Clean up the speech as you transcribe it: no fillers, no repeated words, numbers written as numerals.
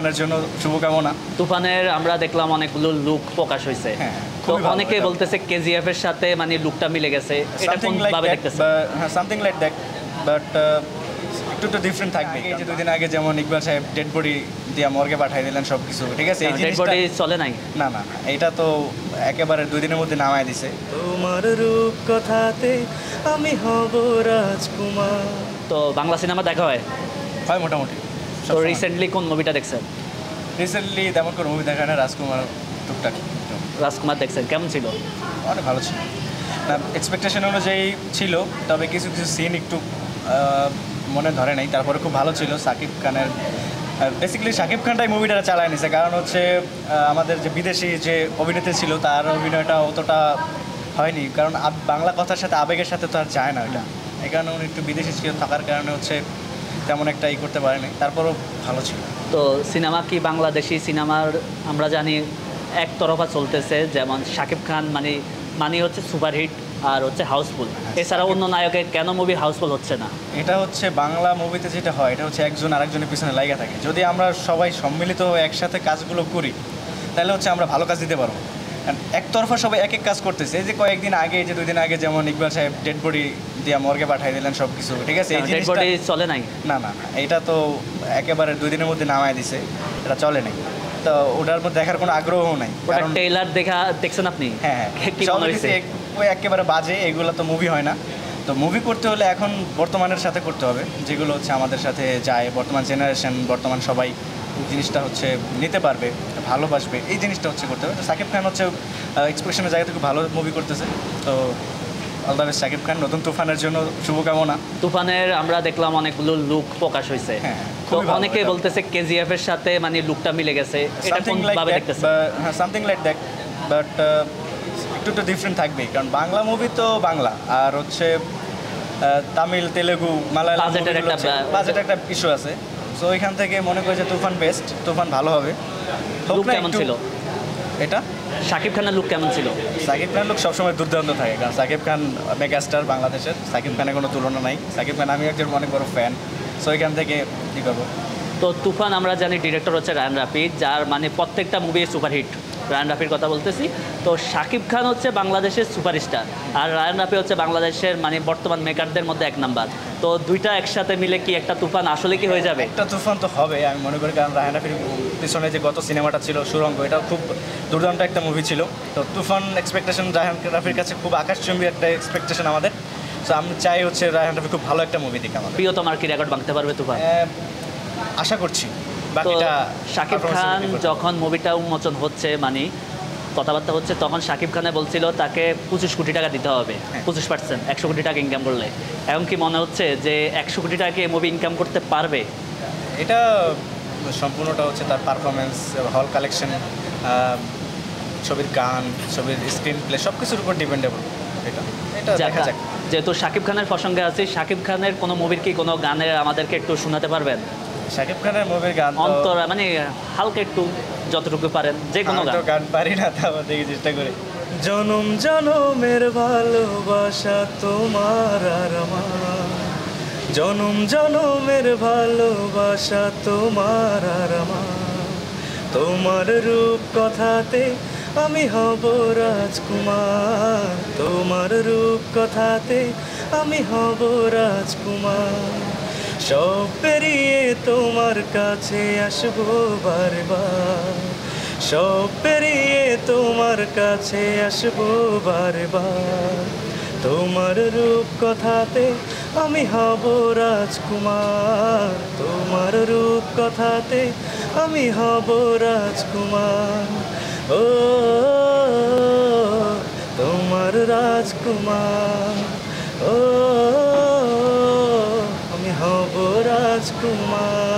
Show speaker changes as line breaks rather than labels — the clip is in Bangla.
তুফানের জন্য শুভকামনা।
তুফানের আমরা দেখলাম অনেকগুলো লুক প্রকাশ হয়েছে, তো অনেকে বলতেছে কেজিএফ এর সাথে মানে লুকটা মিলে গেছে, এটা কোন ভাবে দেখতেছেন?
হ্যাঁ, সামথিং লাইক দ্যাট, বাট একটু তো ডিফারেন্ট থাকবে। এই যে 2 দিন আগে যেমন ইকবাল সাহেব ডেড বডি দিয়ে মর্গে পাঠিয়ে দিলেন সব কিছু, ঠিক আছে, এই
ডেড বডি চলে নাই,
না না এটা তো একেবারে 2 দিনের মধ্যে নামায় দিছে। তোমার রূপ কথাতে আমি হব রাজকুমার।
তো বাংলা সিনেমা দেখা হয়
মোটামুটি।
তো রিসেন্টলি কোন মুভিটা দেখছেন?
রিসেন্টলি তেমন কোনো মুভি দেখা না, রাজকুমার টুকটাক।
রাজকুমার দেখছেন, কেমন ছিল?
অনেক ভালো ছিল, না এক্সপেকটেশন অনুযায়ী ছিল, তবে কিছু কিছু সিন একটু মনে ধরে নাই, তারপরে খুব ভালো ছিল। সাকিব খানের বেসিক্যালি সাকিব খানটাই মুভিটা চালায় নিছে, কারণ হচ্ছে আমাদের যে বিদেশি যে অভিনেত্রী ছিল তার অভিনয়টা অতটা হয়নি, কারণ বাংলা কথার সাথে আবেগের সাথে তো আর যায় না ওইটা, এই কারণে উনি একটু বিদেশি ছিল থাকার কারণে হচ্ছে তেমন একটা করতে পারেনি, তারপরও ভালো ছিল।
তো সিনেমা কি বাংলাদেশি সিনেমার আমরা জানি একতরফা চলতেছে, যেমন শাকিব খান মানে হচ্ছে সুপারহিট আর হচ্ছে হাউসফুল, এছাড়া অন্য নায়কের কেন মুভি হাউসফুল হচ্ছে না?
এটা হচ্ছে বাংলা মুভিতে যেটা হয়, এটা হচ্ছে একজন আরেকজনের পিছনে লাগা থাকে। যদি আমরা সবাই সম্মিলিত একসাথে কাজগুলো করি তাহলে হচ্ছে আমরা ভালো কাজ দিতে পারবো। একতরফা সবাই এক এক কাজ করতেছে। এই যে কয়েকদিন আগে, যে 2 দিন আগে যেমন ইকবাল সাহেব ডেড বডি দিয়ে মর্গে পাঠিয়ে দিলেন সব কিছু, ঠিক আছে, এই
ডেড বডি চলে নাই,
না না এটা তো একেবারে 2 দিনের মধ্যে নামায় দিছে, এটা চলে নাই, তো ওটার মধ্যে দেখার কোনো আগ্রহও নাই।
কারণ ট্রেলার দেখছেন আপনি?
হ্যাঁ, ওই একেবারে বাজে, এগুলো তো মুভি হয় না। তো মুভি করতে হলে এখন বর্তমানের সাথে করতে হবে, যেগুলো হচ্ছে আমাদের সাথে যায়, বর্তমান জেনারেশন, বর্তমান সবাই জিনিসটা হচ্ছে নিতে পারবে, ভালোবাসবে, এই জিনিসটা হচ্ছে করতে হবে। তো সাকিব খান হচ্ছে এক্সপ্রেশনের জায়গা থেকে ভালো মুভি করতেছে, তো all the best Shakib Khan. নতুন তুফানের জন্য শুভকামনা।
তুফানের আমরা দেখলাম অনেকগুলো লুক প্রকাশ হয়েছে, তো অনেকে বলতেছে কেজিএফ এর সাথে মানে লুকটা মিলে গেছে, এটা কোন ভাবে দেখতেছেন?
হ্যাঁ, সামথিং লাইক দ্যাট, বাট একটু তো ডিফারেন্ট থাকবেই, কারণ বাংলা মুভি তো বাংলা, আর হচ্ছে তামিল, তেলেগু, মালায়ালাম বাজেটের একটা ইস্যু আছে। সো ওইখান থেকে মনে করি যে তুফান বেস্ট, তুফান ভালো হবে।
লুক কেমন ছিল
এটা?
শাকিব খানের লুক কেমন ছিল?
সাকিব খানের লুক সবসময় দুর্দান্ত থাকে, কারণ সাকিব খান মেগাস্টার বাংলাদেশের, সাকিব খানের কোনো তুলনা নাই। সাকিব খান আমি একজন অনেক বড় ফ্যান, সো ওইখান থেকে কী করবো।
তো তুফান আমরা জানি ডিরেক্টর হচ্ছে রায়ান রাফি, যার মানে প্রত্যেকটা মুভি সুপারহিট, রায়ান রাফির কথা বলতেছি। তো শাকিব খান হচ্ছে বাংলাদেশের সুপারস্টার, আর রায়ান রাফি হচ্ছে বাংলাদেশের মানে বর্তমান মেকারদের মধ্যে 1 নাম্বার। তো দুইটা একসাথে মিলে কি একটা তুফান আসলে কি হয়ে যাবে?
একটা তুফান তো হবে আমি মনে করি, কারণ রায়ান রাফির পিছনে যে গত সিনেমাটা ছিল সুরঙ্গ, এটা খুব দুর্দান্ত একটা মুভি ছিল। তো তুফান এক্সপেকটেশন রায়ান রাফির কাছে খুব আকাশচুম্বী একটা এক্সপেকটেশন আমাদের। সো আমি চাই হচ্ছে রায়ান রাফি খুব ভালো একটা মুভি দিকে আমাদের।
প্রিয়তমার কি রেকর্ড ভাঙতে পারবে তুফান?
আশা করছি।
বাকিটা শাকিব খান যখন মুভিটা উন্মোচন হচ্ছে মানে কথাবার্তা হচ্ছে, তখন শাকিব খানে বলছিল তাকে 25 কোটি টাকা দিতে হবে, 25%, 100 কোটি টাকা ইনকাম করলে। এখন কি মনে হচ্ছে যে 100 কোটি টাকা মুভি ইনকাম করতে পারবে?
এটা সম্পূর্ণটা হচ্ছে তার পারফরমেন্স, হল কালেকশন, ছবির গান, ছবির স্ক্রিন প্লে, সব কিছুর উপর ডিপেন্ডেবল। এটা দেখা যাক।
যেহেতু শাকিব খানের প্রসঙ্গে আছে, শাকিব খানের কোনো মুভির কি কোনো গানের আমাদেরকে একটু শোনাতে পারবেন?
শাকিব খানের মুভির গান
অন্তরা মানে হালকা একটু যতটুকু পারেন, যে কোনো
গান পারি না, তাও দেখি চেষ্টা করি। জনম জনমের ভালোবাসা তোমার আর আমার, জনম জনমের ভালোবাসা তোমার আর আমার, তোমার রূপ কথাতে আমি হব রাজকুমার, তোমার রূপ কথাতে আমি হব রাজকুমার, সব পেরিয়ে তোমার কাছে আসবো বারবার, সব পেরিয়ে তোমার কাছে আসবো বারবার, তোমার রূপ কথাতে আমি হব রাজকুমার, তোমার রূপ কথাতে আমি হব রাজকুমার, ও তোমার রাজকুমার, ও আমি হব রাজকুমার।